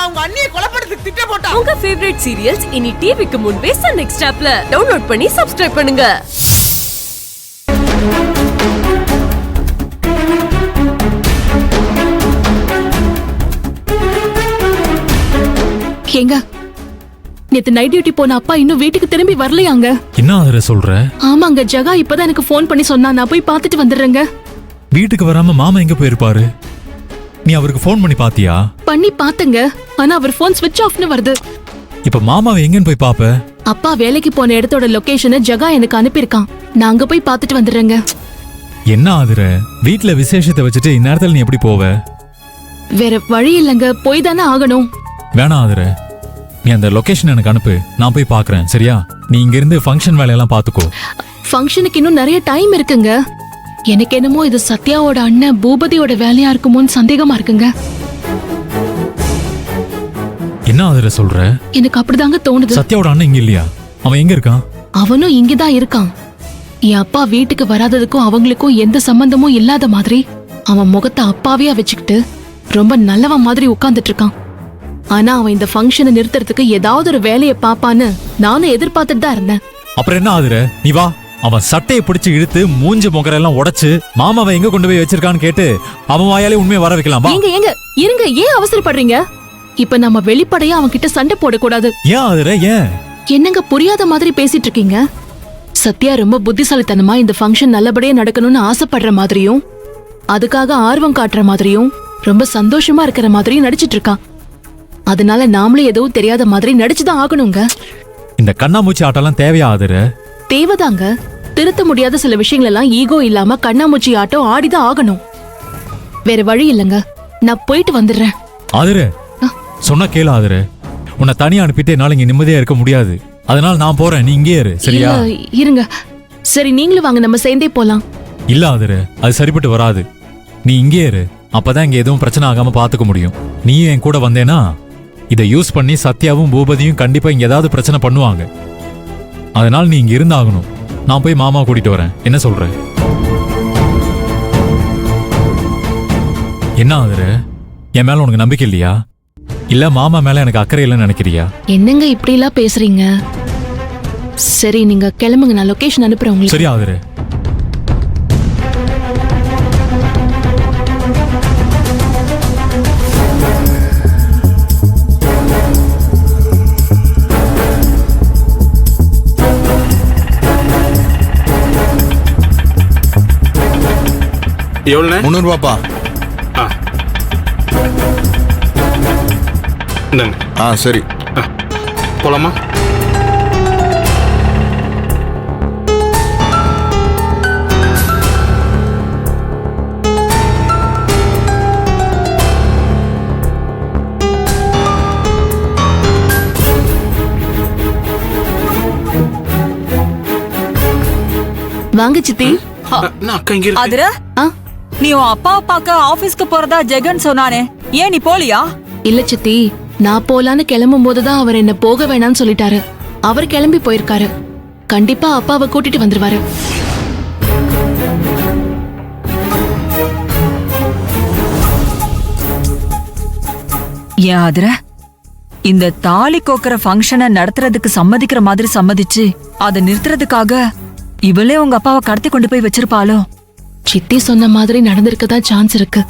அவங்க அண்ணியை கொலைப்படுறதுக்கு திட்டம் போட்டான். உங்க ஃபேவரட் சீரியல்ஸ் இனி டிவிக்கு முன்பே சன் நெக்ஸ்ட் ஆப்ல டவுன்லோட் பண்ணி சப்ஸ்கிரைப் பண்ணுங்க. ஏங்க, நேத்து நைட் டியூட்டி போன அப்பா இன்னும் வீட்டுக்கு திரும்பி வரலையாங்க? என்ன ஆதர சொல்ற? ஆமாங்க, ஜகா இப்பதான் எனக்கு போன் பண்ணி சொன்னா. நான் போய் பாத்துட்டு வந்துடுறேங்க. வீட்டுக்கு வராம மாமா எங்க போயிருப்பாரு? நீ அவருக்கு போன் பண்ணி பாத்தியா? பண்ணி பாத்தங்க, ஆனா அவர் போன் ஸ்விட்ச் ஆஃப்னு வருது. இப்ப மாமாவை எங்கன்னு போய் பாப்ப? அப்பா வேலைக்கு போன இடத்தோட லொகேஷனை ஜகா எனக்கு அனுப்பியிருக்கான். நான் அங்க போய் பாத்துட்டு வந்துடுறேங்க. என்ன ஆதர, வீட்டுல விசேஷத்தை வச்சுட்டு இந்நேரத்துல நீ எப்படி போவ? வேற வழி இல்லங்க, போய் தானே ஆகணும். வேணாம் ஆதர, நீ அந்த லொகேஷன் எனக்கு அனுப்பு, நான் போய் பாக்குறேன். சரியா? நீ இங்க இருந்து ஃபங்க்ஷன் வேலையெல்லாம் பாத்துக்கோ. ஃபங்க்ஷனுக்கு இன்னும் நிறைய டைம் இருக்குங்க. எனக்கு என்னமோ இது சத்யாவோட அண்ணன் பூபதியோட வேலையா இருக்குமோன்னு சந்தேகமா இருக்குங்க. என்ன ஆதர சொல்ற? எனக்கு அப்படிதாங்க தோணுது. சத்யாவோட அண்ணன் இங்க இல்லையா? அவன் எங்க இருக்கான்? அவனும் இங்கதான் இருக்கான். என் அப்பா வீட்டுக்கு வராததுக்கும் அவங்களுக்கும் எந்த சம்பந்தமும் இல்லாத மாதிரி அவன் முகத்தை அப்பாவியா வச்சுக்கிட்டு ரொம்ப நல்லவன் மாதிரி உட்கார்ந்துட்டு இருக்கான். ஆனா அவன் இந்த ஃபங்க்ஷனை நிறுத்துறதுக்கு ஏதாவது ஒரு வேலையை பாப்பான்னு நானும் எதிர்பார்த்துட்டு தான் இருந்தேன். அப்புறம் என்ன ஆதர, நீ வா. அவன் சட்டையை பிடிச்சு இழுத்து மூஞ்ச முகரெல்லாம் உடைச்சு மாமாவை எங்க கொண்டு போய் வச்சிருக்கான்னு கேட்டு அவன் வாயாலே உண்மையை வர வைக்கலாம். ஏங்க இருங்க, ஏன் அவசரப்படுறீங்க? இப்ப நம்ம வெளிப்படையா அவன் கிட்ட சண்டை போடக்கூடாது. ஏன் ஆதர, ஏன்? என்னங்க புரியாத மாதிரி பேசிட்டு இருக்கீங்க? சத்யா ரொம்ப புத்திசாலித்தனமா இந்த ஃபங்க்ஷன் நல்லபடியா நடக்கணும்னு ஆசைப்படுற மாதிரியும் அதுக்காக ஆர்வம் காட்டுற மாதிரியும் ரொம்ப சந்தோஷமா இருக்கிற மாதிரியும் நடிச்சிட்டு இருக்கான். அதனால நாமளே எதுவும் தெரியாத மாதிரி நடிச்சுதான் ஆகணுங்க. இந்த கண்ணாமூச்சி ஆட்டெல்லாம் தேவையா ஆதர? தேவைதாங்க. திருத்த முடியாத சில விஷயங்கள் எல்லாம் ஈகோ இல்லாம கண்ணாமூச்சி ஆட்டம் ஆடிதான் ஆகணும். வேற வழி இல்லங்க, நான் போயிட்டு வந்துடுறேன். ஆதர, சொன்ன கேளு ஆதர. உன்னை தனியா அனுப்பிட்டு என்னால இங்க நிம்மதியா இருக்க முடியாது. அதனால நான் போறேன், நீ இங்கே இரு. சரியா? இருங்க. சரி, நீங்களும் வாங்க, நம்ம சேர்ந்தே போலாம். இல்ல ஆதர, அது சரிப்பட்டு வராது. நீ இங்கே இரு, அப்பதான் இங்க எதுவும் பிரச்சனை ஆகாம பாத்துக்க முடியும். நீயும் என் கூட வந்தேனா இதை யூஸ் பண்ணி சத்யாவும் பூபதியும் கண்டிப்பா இங்க ஏதாவது பிரச்சனை பண்ணுவாங்க. அதனால நீ இங்க இருந்தாகணும். நான் போய் மாமா கூட்டிட்டு வரேன். என்ன சொல்ற? என்ன ஆதர, என் மேல உனக்கு நம்பிக்கை இல்லையா? இல்ல மாமா மேல எனக்கு அக்கறை இல்லைன்னு நினைக்கிறியா? என்னங்க இப்படி எல்லாம் பேசுறீங்க? சரி, நீங்க கிளம்புங்க, நான் லொகேஷன் அனுப்புறேன் உங்களுக்கு. சரி ஆதர. எவ்வளோ? 300 ரூபாப்பா. சரி, போலாமா? வாங்க சித்தி. ஆதர, நீ உன் அப்பாவை பார்க்க ஆபீஸ்க்கு போறதா ஜெகன் சொன்னானே, ஏன் நீ போலியா? இல்ல சித்தி, நான் போலான்னு கிளம்பும் போதுதான் அவர் என்ன போக வேணாம்னு சொல்லிட்டாரு. அவர் கிளம்பி போயிருக்காரு. கண்டிப்பா அப்பாவை கூட்டிட்டு வந்துருவாரு. ஏன் ஆதர, இந்த தாலி கோக்குற ஃபங்க்ஷனை நடத்துறதுக்கு சம்மதிக்கிற மாதிரி சம்மதிச்சு அதை நிறுத்துறதுக்காக இவளே உங்க அப்பாவை கடத்தி கொண்டு போய் வச்சிருப்பாளோ? சித்தி சொன்ன மாதிரி நடந்திருக்கதான் சான்ஸ் இருக்கு.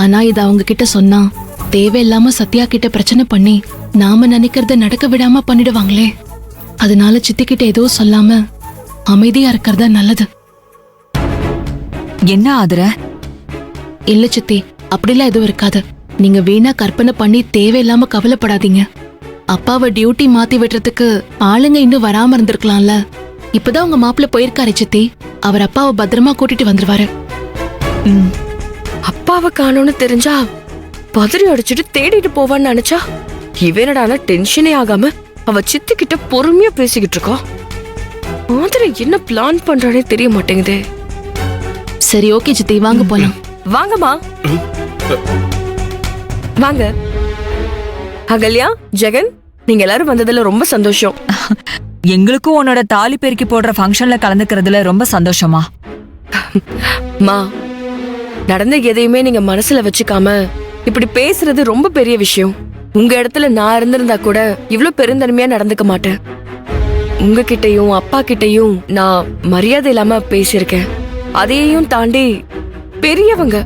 ஆனா இது அவங்க கிட்ட சொன்னா தேவையில்லாம சத்யா கிட்ட பிரச்சனை பண்ணி நாம நினைக்கிறத நடக்க விடாம பண்ணிடுவாங்களே. அதனால சித்தி கிட்ட எதுவும் சொல்லாம அமைதியா இருக்கிறதா நல்லது. என்ன ஆதர? இல்ல சித்தி, அப்படிலாம் எதுவும் இருக்காது. நீங்க வீணா கற்பனை பண்ணி தேவையில்லாம கவலைப்படாதீங்க. அப்பாவை டியூட்டி மாத்தி விடுறதுக்கு ஆளுங்க இன்னும் வராம இருந்திருக்கலாம்ல. இப்பதான் உங்க மாப்பிள்ள போயிருக்காரு சித்தி. அவர் அப்பாவை பத்திரமா கூட்டிட்டு வந்துருவாரு. அப்பாவை காணோன்னு தெரிஞ்சா பதறி அடிச்சுட்டு தேடிட்டு போவான்னு நினைச்சா இவனடான டென்ஷனே ஆகாம அவ சித்தி கிட்ட பொறுமையா பேசிக்கிட்டு இருக்கா. மாதிரி என்ன பிளான் பண்றானே தெரிய மாட்டேங்குதே. சரி, ஓகே சித்தி, வாங்க போலாம். வாங்கம்மா, வாங்க. அகல்யா, ஜெகன், நீங்க எல்லாரும் வந்ததுல ரொம்ப சந்தோஷம். எங்களுக்கும் உன்னோட தாலி பெருக்கி போடுற ஃபங்க்ஷன்ல கலந்துக்கிறதுல ரொம்ப சந்தோஷமா. மா, நடந்த எதையுமே நீங்க மனசுல வச்சுக்காம இப்படி பேசுறது ரொம்ப பெரிய விஷயம். உங்க இடத்துல நான் இருந்திருந்தா கூட இவ்ளோ பெருந்தன்மையா நடந்துக்க மாட்டேன். உங்ககிட்டயும் அப்பா கிட்டயும் நான் மரியாதை இல்லாம பேசியிருக்கேன். அதையும் தாண்டி பெரியவங்க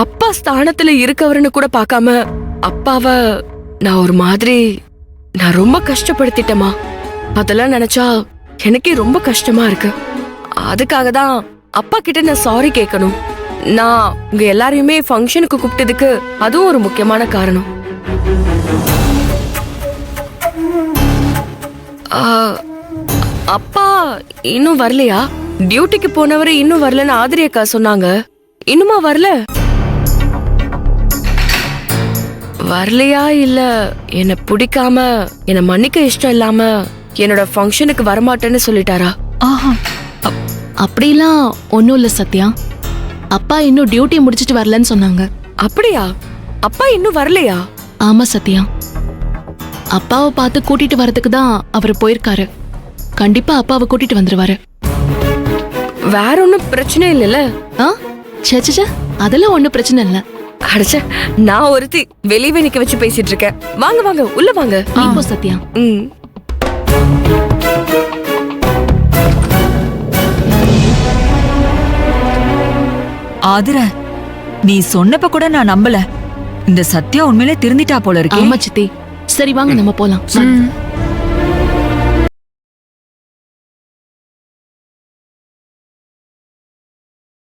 அப்பா ஸ்தானத்துல இருக்கவருன்னு கூட பார்க்காம அப்பாவ நான் ஒரு மாதிரி நான் ரொம்ப கஷ்டப்படுத்திட்டேமா. அதெல்லாம் நினைச்சா எனக்கே ரொம்ப கஷ்டமா இருக்கு. அதுக்காக தான் அப்பா கிட்ட நான் சாரி கேட்கணும். நான் உங்க எல்லாரையுமே ஃபங்க்ஷனுக்கு கூப்பிட்டதுக்கு அதுவும் ஒரு முக்கியமான காரணம். அப்பா இன்னும் வரலையா? டியூட்டிக்கு போனவரை இன்னும் வரலன்னு ஆதிரி அக்கா சொன்னாங்க. இன்னுமா வரல? வரலையா இல்ல என்ன பிடிக்காம என்ன மன்னிக்க இஷ்டம் இல்லாம என்னோட ஃபங்க்ஷனுக்கு வரமாட்டேன்னு சொல்லிட்டாரா? ஆஹா, அப்படிலாம் ஒன்னும் இல்ல சத்யா. அப்பா இன்னும் டியூட்டி முடிச்சிட்டு வரலன்னு சொன்னாங்க. அப்படியா? அப்பா இன்னும் வரலையா? ஆமா சத்யா, அப்பாவை பார்த்து கூட்டிட்டு வரதுக்கு தான் அவர் போயிருக்காரு. கண்டிப்பா அப்பாவை கூட்டிட்டு வந்துருவாரு. வேற ஒன்னும் பிரச்சனை இல்லைல்ல? ஆ சே, அதெல்லாம் ஒண்ணும் பிரச்சனை இல்ல. அடிச்ச நான் ஒருத்தி வெளியவே நிக்க வச்சு பேசிட்டு இருக்கேன். வாங்க வாங்க உள்ள வாங்க. நீ போ சத்யா. ம். ஆதிர, நீ சொன்னப்ப கூட நான் நம்பல. இந்த சத்யா உண்மையிலே திருந்திட்டா போல இருக்கே. ஆமா சித்தி. சரி வாங்க நம்ம போலாம். ம்.